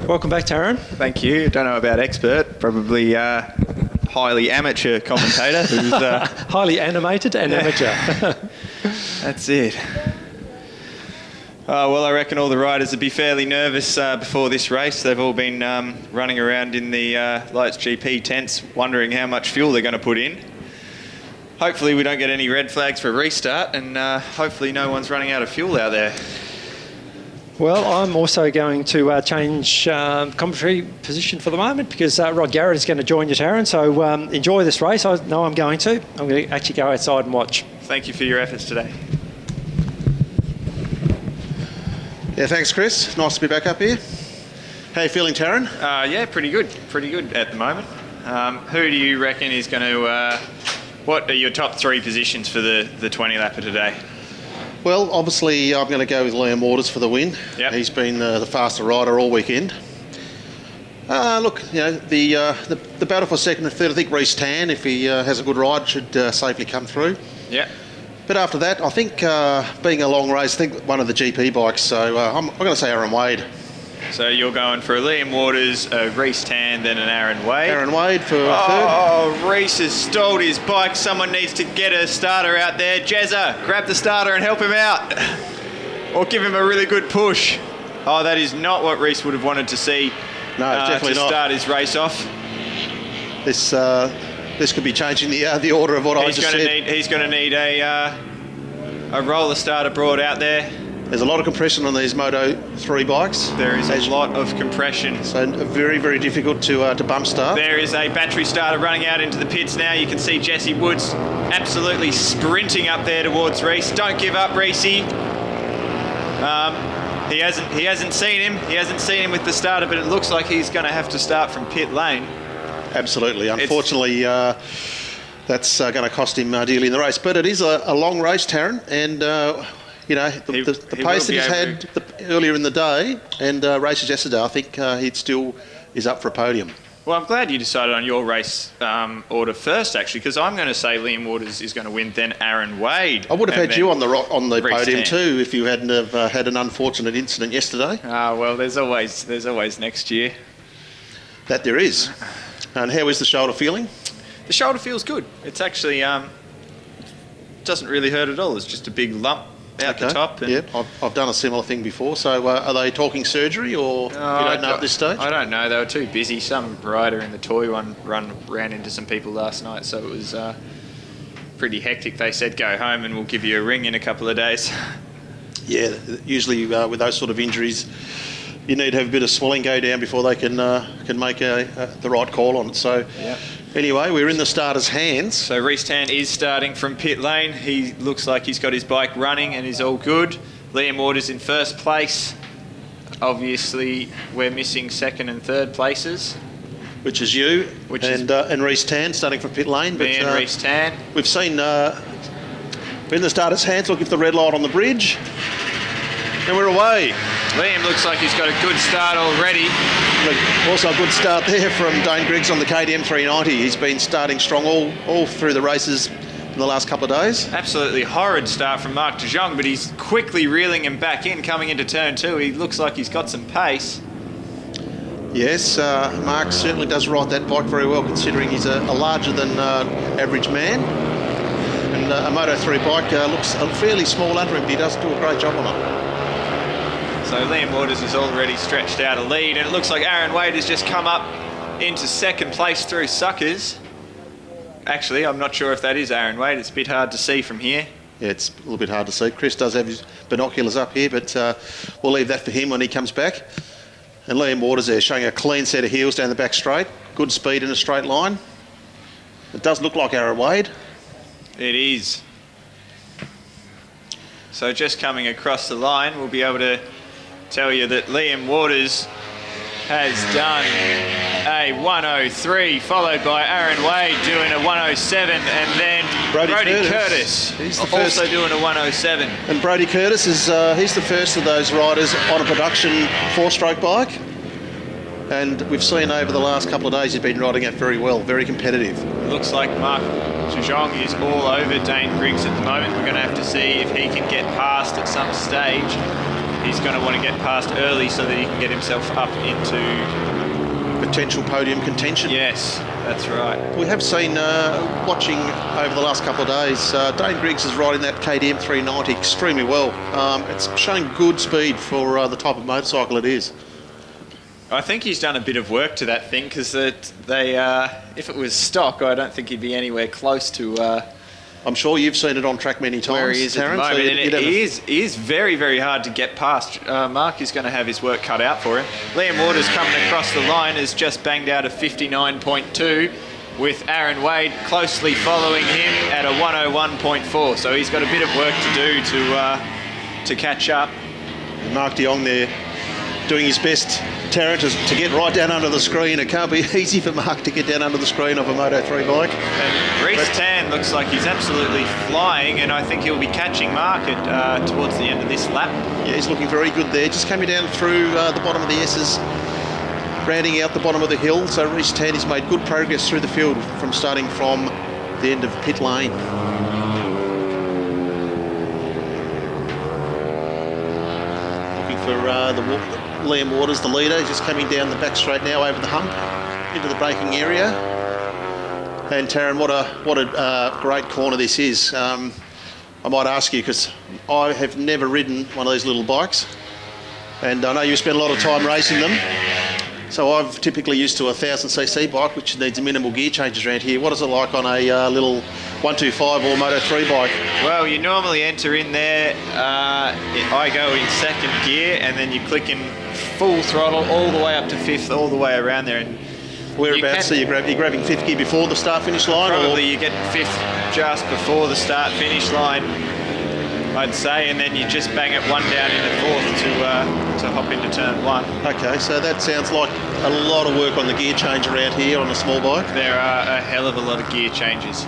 Welcome back, Taryn. Thank you. Don't know about expert, probably highly amateur commentator who's highly animated and amateur. That's it. Well, I reckon all the riders would be fairly nervous before this race. They've all been running around in the Lights GP tents, wondering how much fuel they're going to put in. Hopefully we don't get any red flags for a restart, and hopefully no one's running out of fuel out there. Well, I'm also going to change commentary position for the moment because Rod Garrett is going to join you, Taryn. So enjoy this race. I know I'm going to. I'm going to actually go outside and watch. Thank you for your efforts today. Yeah, thanks, Chris. Nice to be back up here. How are you feeling, Taryn? Yeah, pretty good. Pretty good at the moment. Who do you reckon is going to... what are your top three positions for the 20-lapper today? Well, obviously, I'm going to go with Liam Waters for the win. Yep. He's been the faster rider all weekend. Look, you know, the battle for second and third, I think Reece Tan, if he has a good ride, should safely come through. Yeah. But after that, I think being a long race, I think one of the GP bikes, so I'm going to say Aaron Wade. So you're going for a Liam Waters, a Reece Tan, then an Aaron Wade. Aaron Wade for third. Oh, Reece has stalled his bike. Someone needs to get a starter out there. Jezza, grab the starter and help him out. Or give him a really good push. Oh, that is not what Reece would have wanted to see. No, definitely to not. Start his race off. This could be changing the order of what I just said. He's going to need a roller starter brought out there. There's a lot of compression on these Moto 3 bikes. There is a lot of compression. So very, very difficult to bump start. There is a battery starter running out into the pits now. You can see Jesse Woods absolutely sprinting up there towards Reece. Don't give up, Reece. He hasn't seen him. He hasn't seen him with the starter, but it looks like he's going to have to start from pit lane. Absolutely. Unfortunately, that's going to cost him dearly in the race. But it is a long race, Taryn, and... you know, the pace that he's had earlier in the day and races yesterday, I think he still is up for a podium. Well, I'm glad you decided on your race order first, actually, because I'm going to say Liam Waters is going to win, then Aaron Wade. I would have had you on the podium 10. Too if you hadn't have had an unfortunate incident yesterday. Well, there's always next year. That there is. And how is the shoulder feeling? The shoulder feels good. It's actually doesn't really hurt at all. It's just a big lump out the top. Yeah, I've done a similar thing before. So are they talking surgery or you don't know at this stage? I don't know. They were too busy. Some rider in the toy one ran into some people last night, so it was pretty hectic. They said go home and we'll give you a ring in a couple of days. Yeah, usually with those sort of injuries, you need to have a bit of swelling go down before they can make the right call on it. So. Yep. Anyway, we're in the starter's hands. So Reece Tan is starting from pit lane. He looks like he's got his bike running and is all good. Liam Waters in first place. Obviously, we're missing second and third places. Which is you and Reece Tan starting from pit lane. Me and Reece Tan. We've seen we're in the starter's hands. Look at the red light on the bridge. And we're away. Liam looks like he's got a good start already. Also a good start there from Dane Griggs on the KTM 390. He's been starting strong all through the races in the last couple of days. Absolutely horrid start from Mark de Jong, but he's quickly reeling him back in coming into turn 2. He looks like he's got some pace. Yes, Mark certainly does ride that bike very well considering he's a larger than average man. And a Moto 3 bike looks fairly small under him, but he does do a great job on it. So Liam Waters has already stretched out a lead, and it looks like Aaron Wade has just come up into second place through suckers. Actually, I'm not sure if that is Aaron Wade. It's a bit hard to see from here. Yeah, it's a little bit hard to see. Chris does have his binoculars up here, but we'll leave that for him when he comes back. And Liam Waters there showing a clean set of heels down the back straight. Good speed in a straight line. It does look like Aaron Wade. It is. So just coming across the line, we'll be able to tell you that Liam Waters has done a 103, followed by Aaron Wade doing a 107, and then Brody Curtis he's the also first. doing a 107. And Brody Curtis is he's the first of those riders on a production four-stroke bike. And we've seen over the last couple of days he's been riding it very well, very competitive. Looks like Mark de Jong is all over Dane Griggs at the moment. We're going to have to see if he can get past at some stage. he's going to want to get past early so that he can get himself up into potential podium contention. Yes, that's right. We have seen, watching over the last couple of days, Dane Griggs is riding that KTM 390 extremely well. It's showing good speed for the type of motorcycle it is. I think he's done a bit of work to that thing, because if it was stock, I don't think he'd be anywhere close to... I'm sure you've seen it on track many times, where he is Taryn, at the moment. so And it is very, very hard to get past. Mark is going to have his work cut out for him. Liam Waters coming across the line has just banged out a 59.2, with Aaron Wade closely following him at a 101.4. So he's got a bit of work to do to catch up. Mark de Jong there doing his best, Taryn, to get right down under the screen. It can't be easy for Mark to get down under the screen of a Moto3 bike. And Reece Tan looks like he's absolutely flying, and I think he'll be catching Mark towards the end of this lap. Yeah, he's looking very good there. Just coming down through the bottom of the S's, rounding out the bottom of the hill. So Reece Tan has made good progress through the field from starting from the end of pit lane. Looking for Liam Waters, the leader. He's just coming down the back straight now over the hump into the braking area. And Taryn, what a great corner this is. I might ask you, because I have never ridden one of these little bikes, and I know you spend a lot of time racing them. So I've typically used to a 1000cc bike, which needs minimal gear changes around here. What is it like on a little 125 or Moto3 bike? Well, you normally enter in there, I go in second gear, and then you click in full throttle all the way up to fifth, all the way around there. And whereabouts? So you're grabbing fifth gear before the start-finish line? Probably you get fifth just before the start-finish line, I'd say, and then you just bang it one down into fourth to hop into turn one. Okay, so that sounds like a lot of work on the gear change around here on a small bike. There are a hell of a lot of gear changes.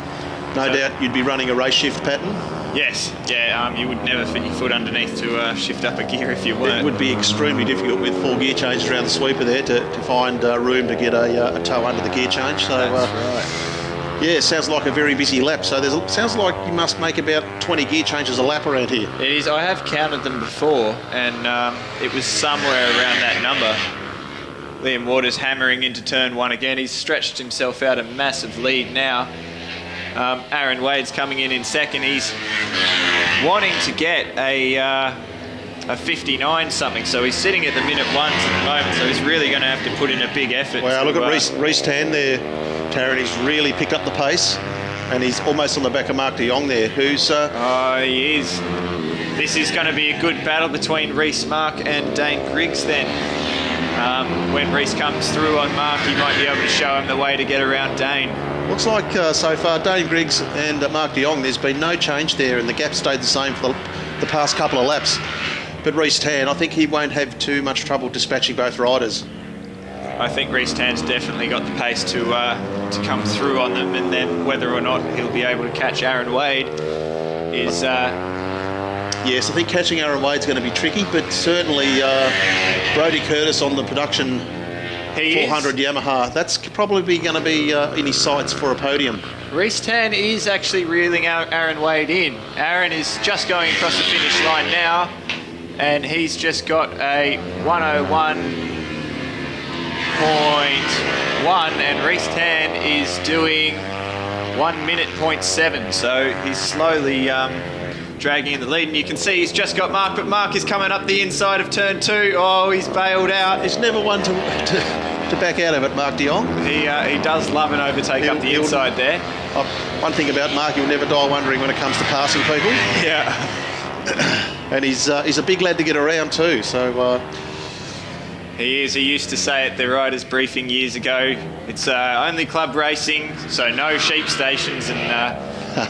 No doubt you'd be running a race shift pattern. Yes, yeah, you would never fit your foot underneath to shift up a gear if you weren't. It would be extremely difficult with 4 gear changes around the sweeper there to find room to get a toe under the gear change. So, that's right. Yeah, sounds like a very busy lap. So sounds like you must make about 20 gear changes a lap around here. It is. I have counted them before, and it was somewhere around that number. Liam Waters hammering into turn one again. He's stretched himself out a massive lead now. Aaron Wade's coming in second. He's wanting to get a 59 something, so he's sitting at the minute ones at the moment, so he's really going to have to put in a big effort. Wow, look at Reece Tan there, Taryn. He's really picked up the pace, and he's almost on the back of Mark de Jong there, who's... Oh, he is. This is going to be a good battle between Reece, Mark and Dane Griggs then. When Reece comes through on Mark, he might be able to show him the way to get around Dane. Looks like so far Dane Griggs and Mark de Jong, there's been no change there, and the gap stayed the same for the past couple of laps. But Reece Tan, I think he won't have too much trouble dispatching both riders. I think Reece Tan's definitely got the pace to come through on them, and then whether or not he'll be able to catch Aaron Wade is... Yes, I think catching Aaron Wade's going to be tricky, but certainly Brodie Curtis on the production 400 Yamaha, that's probably going to be in his sights for a podium. Reece Tan is actually reeling out Aaron Wade in. Aaron is just going across the finish line now, and he's just got a 101.1, and Reece Tan is doing 1 minute 0.7, so he's slowly dragging in the lead, and you can see he's just got Mark, but Mark is coming up the inside of turn 2. Oh, he's bailed out. There's never one to back out of it, Mark de Jong. He does love an overtake up the inside there. One thing about Mark, he'll never die wondering when it comes to passing people. Yeah. And he's a big lad to get around too, so... He is. He used to say at the riders' briefing years ago, it's only club racing, so no sheep stations, and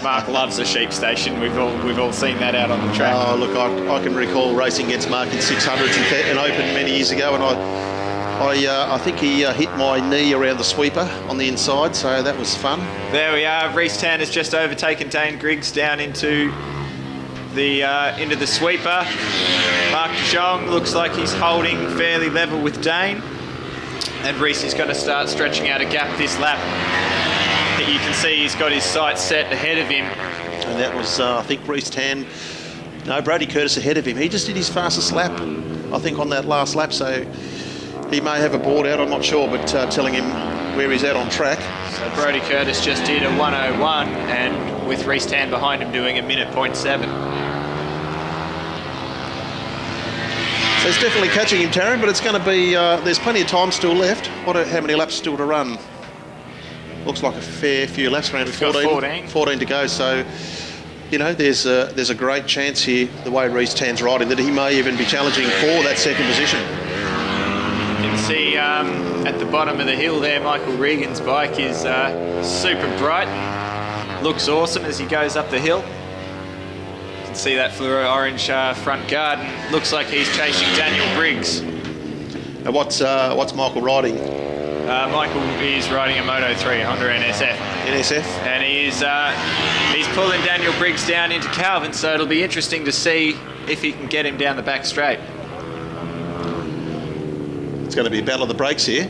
Mark loves a sheep station. We've all seen that out on the track. Oh, look, I can recall racing against Mark in 600s and Open many years ago, and I think he hit my knee around the sweeper on the inside, so that was fun. There we are. Reece Tan has just overtaken Dane Griggs down into the sweeper. Mark de Jong looks like he's holding fairly level with Dane, and Reece is going to start stretching out a gap this lap. You can see he's got his sights set ahead of him. And that was, I think Reece Tan No, Brody Curtis ahead of him. He just did his fastest lap, I think, on that last lap. So he may have a board out, I'm not sure, but telling him where he's at on track. So Brody Curtis just did a 1:01, and with Reece Tan behind him doing a minute 0.7. So it's definitely catching him, Taryn, but it's going to be, there's plenty of time still left. How many laps still to run? Looks like a fair few laps, around 14 to go. So, you know, there's a great chance here, the way Reece Tan's riding, that he may even be challenging for that second position. You can see at the bottom of the hill there, Michael Regan's bike is super bright. Looks awesome as he goes up the hill. You can see that fluoro orange front guard, and looks like he's chasing Daniel Briggs. And what's Michael riding? Michael is riding a Moto 3 Honda NSF. NSF? And he's pulling Daniel Briggs down into Calvin, so it'll be interesting to see if he can get him down the back straight. It's going to be a battle of the brakes here.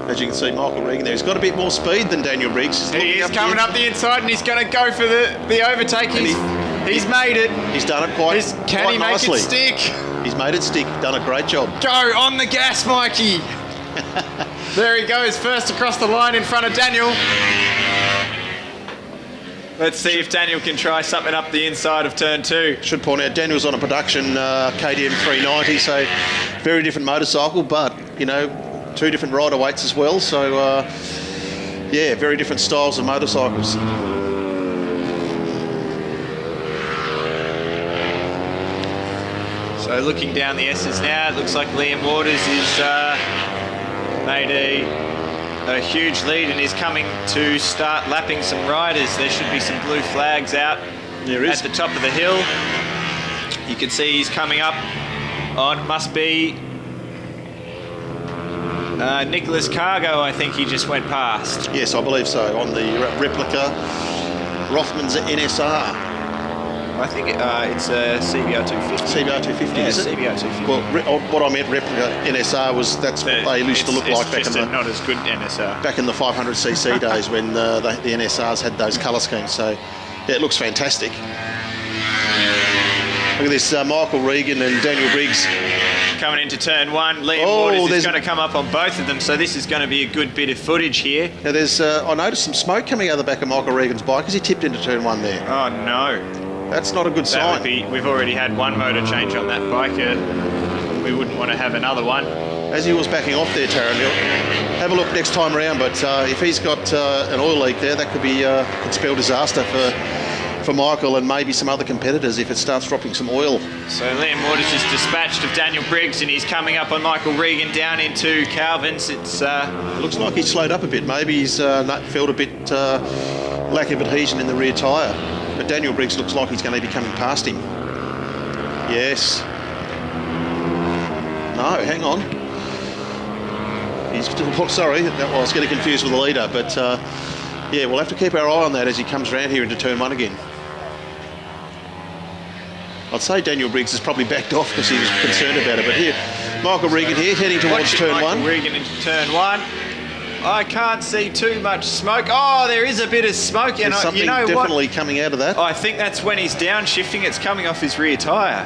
As you can see, Michael Regan there. He's got a bit more speed than Daniel Briggs. He is coming up the inside, and he's going to go for the overtake. He's made it. He's done it quite Can he make nicely. it stick? He's made it stick. Done a great job. Go on the gas, Mikey. There he goes, first across the line in front of Daniel. Let's see if Daniel can try something up the inside of turn 2. Should point out, Daniel's on a production KTM 390, so very different motorcycle, but, you know, 2 different rider weights as well. So, yeah, very different styles of motorcycles. So looking down the S's now, it looks like Liam Waters is made a huge lead and is coming to start lapping some riders. There should be some blue flags out at the top of the hill. You can see he's coming up on, must be Nicholas Cargo, I think he just went past. Yes, I believe so, on the replica Rothman's NSR. I think it's a CBR 250. CBR 250, yeah, is it? CBR 250. Well, what I meant replica NSR was that's what they used to look like back in the not as good NSR. Back in the 500cc days when the NSRs had those colour schemes. So yeah, it looks fantastic. Look at this, Michael Regan and Daniel Briggs coming into turn 1. Liam Waters is going to come up on both of them, so this is going to be a good bit of footage here. Now there's, I noticed some smoke coming out of the back of Michael Regan's bike as he tipped into turn 1 there. Oh no. That's not a good sign. We've already had one motor change on that bike. We wouldn't want to have another one. As he was backing off there, Taryn, have a look next time around, but if he's got an oil leak there, that could spell disaster for Michael and maybe some other competitors if it starts dropping some oil. So Liam Waters is dispatched of Daniel Briggs, and he's coming up on Michael Regan down into Calvin's. It looks like he's slowed up a bit. Maybe he's felt a bit lack of adhesion in the rear tyre. But Daniel Briggs looks like he's going to be coming past him. Yes. No, hang on. He's sorry, I was getting confused with the leader, but yeah, we'll have to keep our eye on that as he comes around here into turn 1 again. I'd say Daniel Briggs has probably backed off because he was concerned about it, but here, Michael Regan here heading towards turn 1. Michael Regan into turn 1. I can't see too much smoke. Oh, there is a bit of smoke. There's something definitely coming out of that. I think that's when he's downshifting. It's coming off his rear tyre.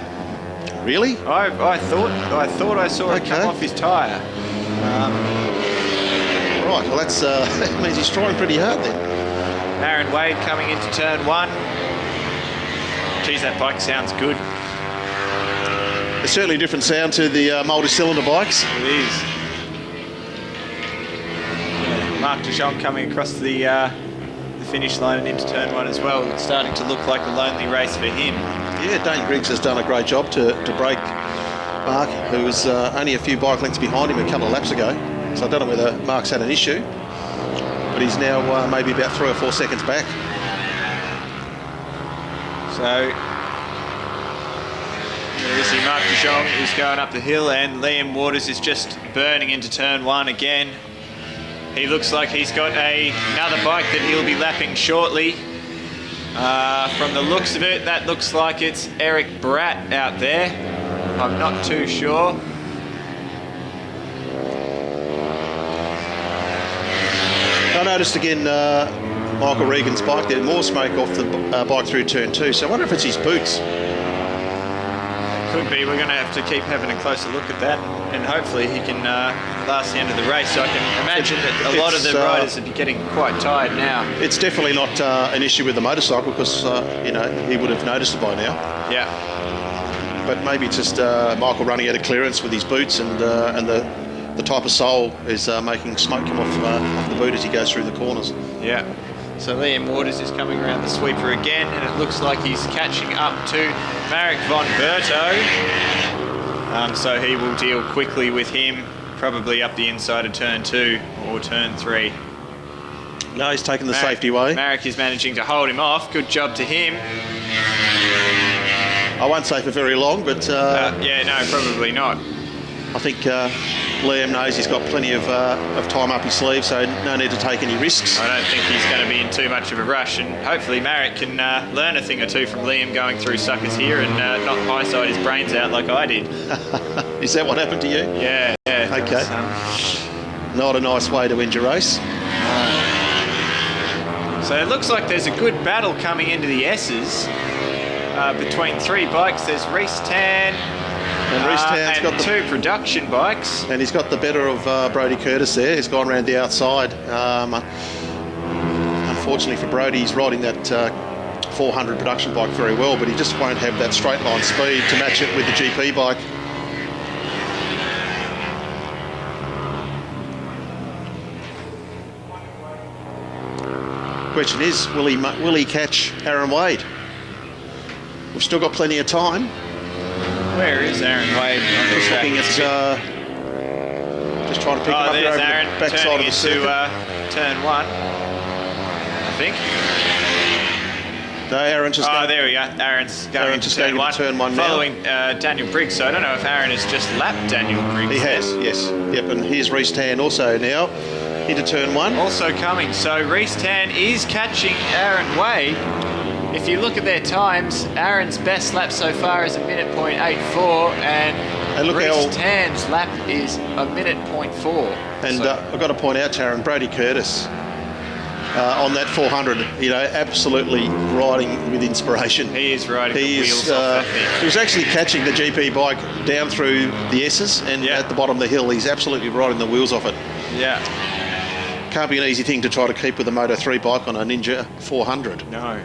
Really? I thought I saw it come off his tyre. Right. Well, that means he's trying pretty hard then. Aaron Wade coming into turn 1. Geez, that bike sounds good. There's certainly a different sound to the multi-cylinder bikes. It is. Mark Dijon coming across the finish line and into turn 1 as well. It's starting to look like a lonely race for him. Yeah, Dane Griggs has done a great job to break Mark, who was only a few bike lengths behind him a couple of laps ago. So I don't know whether Mark's had an issue, but he's now maybe about 3 or 4 seconds back. So you see Mark Dijon is going up the hill, and Liam Waters is just burning into turn 1 again. He looks like he's got another bike that he'll be lapping shortly. From the looks of it, that looks like it's Eric Bratt out there. I'm not too sure. I noticed again Michael Regan's bike, there's more smoke off the bike through turn 2, so I wonder if it's his boots. could be. We're going to have to keep having a closer look at that, and hopefully he can last the end of the race. So I can imagine that a lot of the riders would be getting quite tired now. It's definitely not an issue with the motorcycle because, you know, he would have noticed it by now. Yeah. But maybe it's just Michael running out of clearance with his boots and the type of sole is making smoke come off the boot as he goes through the corners. Yeah. So Liam Waters is coming around the sweeper again, and it looks like he's catching up to Marek von Berto. So he will deal quickly with him, probably up the inside of turn 2 or turn 3. No, he's taking the safety way. Marek is managing to hold him off. Good job to him. I won't say for very long, but... yeah, no, probably not. I think Liam knows he's got plenty of time up his sleeve, so no need to take any risks. I don't think he's going to be in too much of a rush, and hopefully Marek can learn a thing or two from Liam going through suckers here and not high-side his brains out like I did. Is that what happened to you? Yeah. Okay. Not a nice way to end your race. So it looks like there's a good battle coming into the S's between 3 bikes. There's Reese Tan and Reese Tan's got the 2 production bikes. And he's got the better of Brodie Curtis there. He's gone around the outside. Unfortunately for Brodie, he's riding that 400 production bike very well, but he just won't have that straight line speed to match it with the GP bike. Question is, will he catch Aaron Wade? We've still got plenty of time. Where is Aaron Wade? Just looking at, just trying to pick him up there over Aaron the backside of the circuit. Turn 1, I think. No, Aaron's just going. There we go. Aaron's going just to going into turn 1 now. Following Daniel Briggs. So I don't know if Aaron has just lapped Daniel Briggs. He has, yes. Yep, and here's Reese Tan also now into turn 1. Also coming. So Reese Tan is catching Aaron Wade. If you look at their times, Aaron's best lap so far is 1:84, and Reese Tan's lap is 1:04. And I've got to point out, Taron, Brodie Curtis on that 400, you know, absolutely riding with inspiration. He is riding the wheels off that thing. He was actually catching the GP bike down through the S's, and at the bottom of the hill, he's absolutely riding the wheels off it. Yeah. Can't be an easy thing to try to keep with a Moto3 bike on a Ninja 400. No.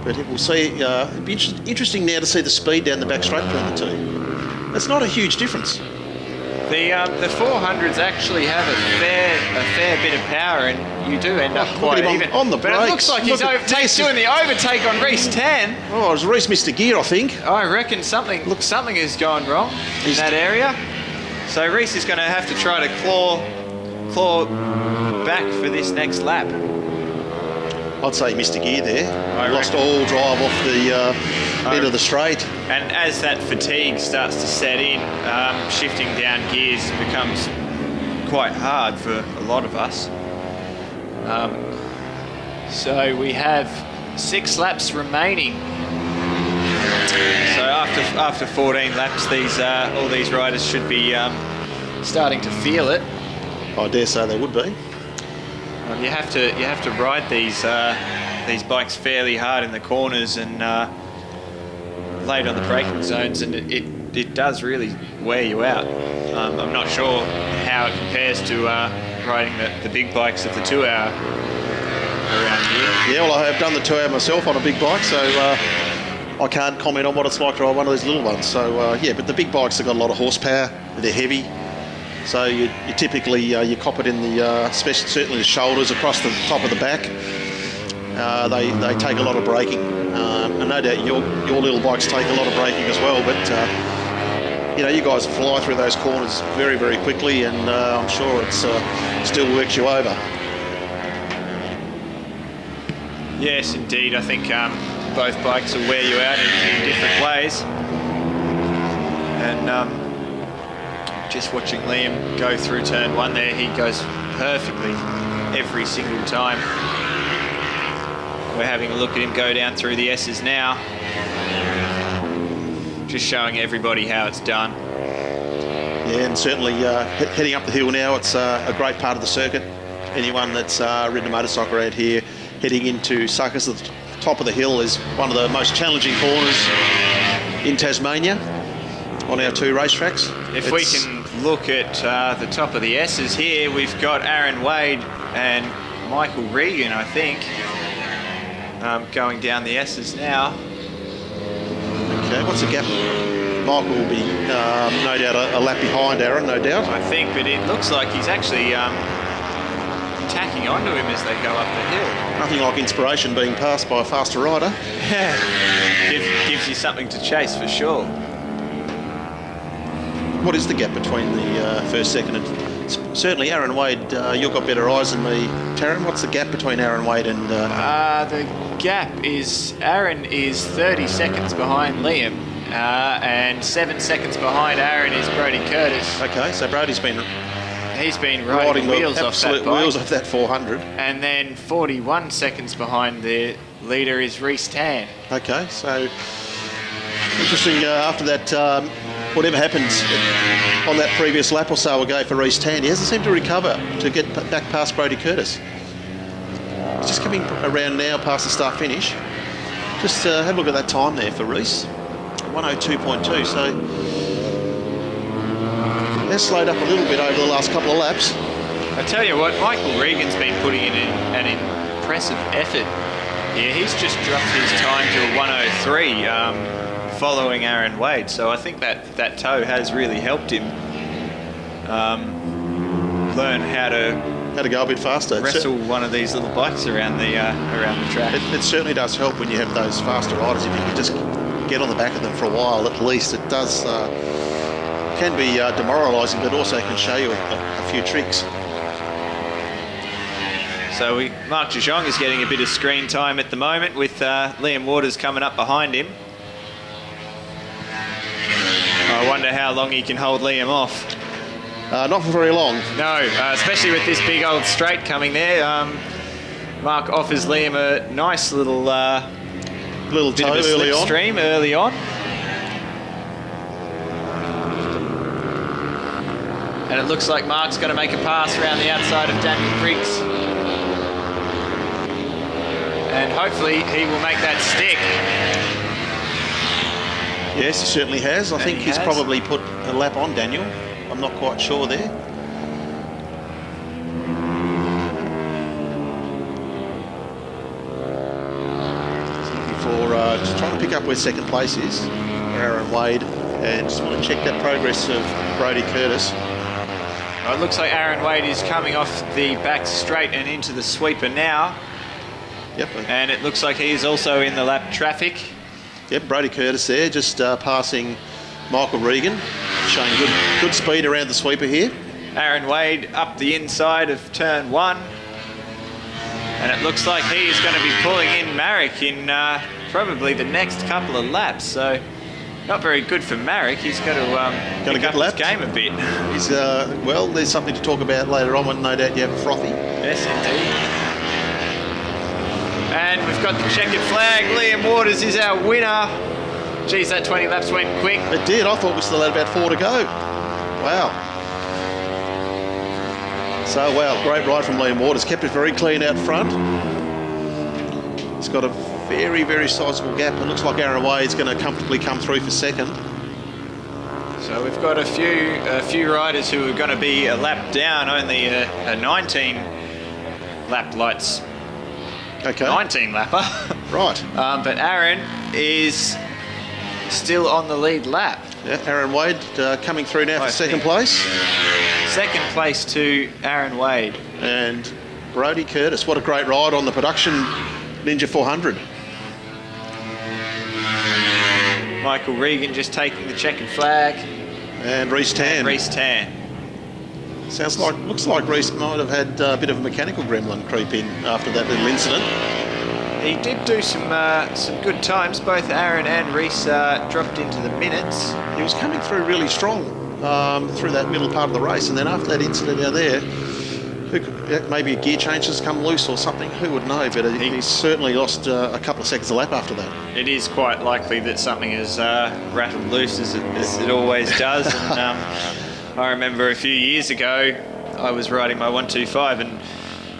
But we'll see. It'd be interesting now to see the speed down the back straight between the two. It's not a huge difference. The 400s actually have a fair bit of power, and you do end up quite even. On the brakes. But it looks like he's doing the overtake on Reese Tan. Oh, it's Reese missed a gear, I think. I reckon something has gone wrong in that area. So Reese is going to have to try to claw back for this next lap. I'd say he missed a gear there. Lost all drive off the end of the straight. And as that fatigue starts to set in, shifting down gears becomes quite hard for a lot of us. So we have 6 laps remaining. So after 14 laps, all these riders should be starting to feel it. I dare say they would be. You have to ride these bikes fairly hard in the corners and late on the braking zones, and it does really wear you out. I'm not sure how it compares to riding the big bikes of the 2 hour around here. Yeah, well, I have done the 2 hour myself on a big bike, so I can't comment on what it's like to ride one of these little ones. So yeah, but the big bikes have got a lot of horsepower. They're heavy. So you typically you cop it in the certainly the shoulders across the top of the back. They take a lot of braking, and no doubt your little bikes take a lot of braking as well. But you know, you guys fly through those corners very, very quickly, and I'm sure it's still works you over. Yes, indeed. I think both bikes will wear you out in different ways, and. Just watching Liam go through turn 1 there, he goes perfectly every single time. We're having a look at him go down through the S's now. Just showing everybody how it's done. Yeah, and certainly heading up the hill now, it's a great part of the circuit. Anyone that's ridden a motorcycle around here, heading into Suckers at the top of the hill is one of the most challenging corners in Tasmania. on our 2 racetracks. If we can look at the top of the S's here, we've got Aaron Wade and Michael Regan, I think, going down the S's now. Okay, what's the gap? Michael will be no doubt a lap behind Aaron, no doubt. I think, but it looks like he's actually tacking onto him as they go up the hill. Nothing like inspiration being passed by a faster rider. Yeah, gives you something to chase for sure. What is the gap between the first, second and... Certainly Aaron Wade, you've got better eyes than me. Taryn, what's the gap between Aaron Wade and... The gap is... Aaron is 30 seconds behind Liam, and 7 seconds behind Aaron is Brodie Curtis. Okay, so Brodie's been... He's been riding the wheels off that bike. Wheels off that 400. And then 41 seconds behind the leader is Reece Tan. Okay, so... Interesting, after that... whatever happens on that previous lap or so ago for Reece Tan, he hasn't seemed to recover to get back past Brodie Curtis. He's just coming around now past the start finish. Just have a look at that time there for Reece. 102.2, so they're slowed up a little bit over the last couple of laps. I tell you what, Michael Regan's been putting in an impressive effort here. He's just dropped his time to a 103. Following Aaron Wade, so I think that toe has really helped him learn how to go a bit faster, wrestle one of these little bikes around the track. It certainly does help when you have those faster riders. If you can just get on the back of them for a while, at least it does can be demoralising, but also can show you a few tricks. So Mark de Jong is getting a bit of screen time at the moment with Liam Waters coming up behind him. I wonder how long he can hold Liam off. Not for very long. No, especially with this big old straight coming there. Mark offers Liam a nice little bit of a slipstream early on. And it looks like Mark's going to make a pass around the outside of Daniel Briggs. And hopefully he will make that stick. Yes, he certainly has. I think he's probably put a lap on Daniel. I'm not quite sure there. Just trying to pick up where second place is, Aaron Wade, and just want to check that progress of Brodie Curtis. Well, it looks like Aaron Wade is coming off the back straight and into the sweeper now. Yep. And it looks like he's also in the lap traffic. Yep, Brodie Curtis there, just passing Michael Regan, showing good speed around the sweeper here. Aaron Wade up the inside of turn 1. And it looks like he is going to be pulling in Marek in probably the next couple of laps. So not very good for Marek. He's got to pick up his game a bit. He's, well, there's something to talk about later on when no doubt you have a frothy. Yes, indeed. And we've got the checkered flag. Liam Waters is our winner. Geez, that 20 laps went quick. It did. I thought we still had about 4 to go. Wow. So, wow, great ride from Liam Waters. Kept it very clean out front. He's got a very, very sizable gap. It looks like Aaron Wade's going to comfortably come through for second. So we've got a few riders who are going to be a lap down, only a 19 lap lights. Okay. 19 lapper. Right. But Aaron is still on the lead lap. Yeah, Aaron Wade coming through now for second place. Second place to Aaron Wade. And Brodie Curtis. What a great ride on the production Ninja 400. Michael Regan just taking the checkered flag. And Reece Tan. Looks like Reece might have had a bit of a mechanical gremlin creep in after that little incident. He did do some good times. Both Aaron and Reece dropped into the minutes. He was coming through really strong through that middle part of the race, and then after that incident out there, maybe a gear change has come loose or something. Who would know? But he certainly lost a couple of seconds a lap after that. It is quite likely that something has rattled loose, as it always does. And, I remember a few years ago, I was riding my 125 and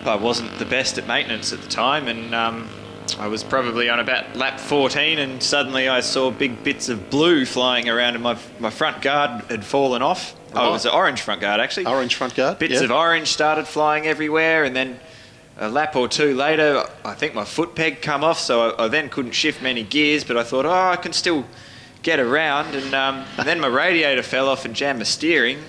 I wasn't the best at maintenance at the time, and I was probably on about lap 14 and suddenly I saw big bits of blue flying around and my front guard had fallen off. Right. Oh, it was an orange front guard actually. Orange front guard. Bits of orange started flying everywhere, and then a lap or two later, I think my foot peg come off, so I then couldn't shift many gears, but I thought, I can still get around, and then my radiator fell off and jammed my steering.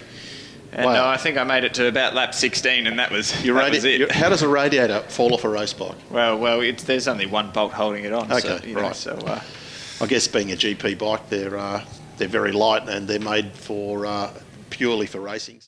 And Wow. I think I made it to about lap 16, and that was it. How does a radiator fall off a race bike? Well, there's only one bolt holding it on. Okay, so, right. I guess being a GP bike, they're very light and they're made for purely for racing.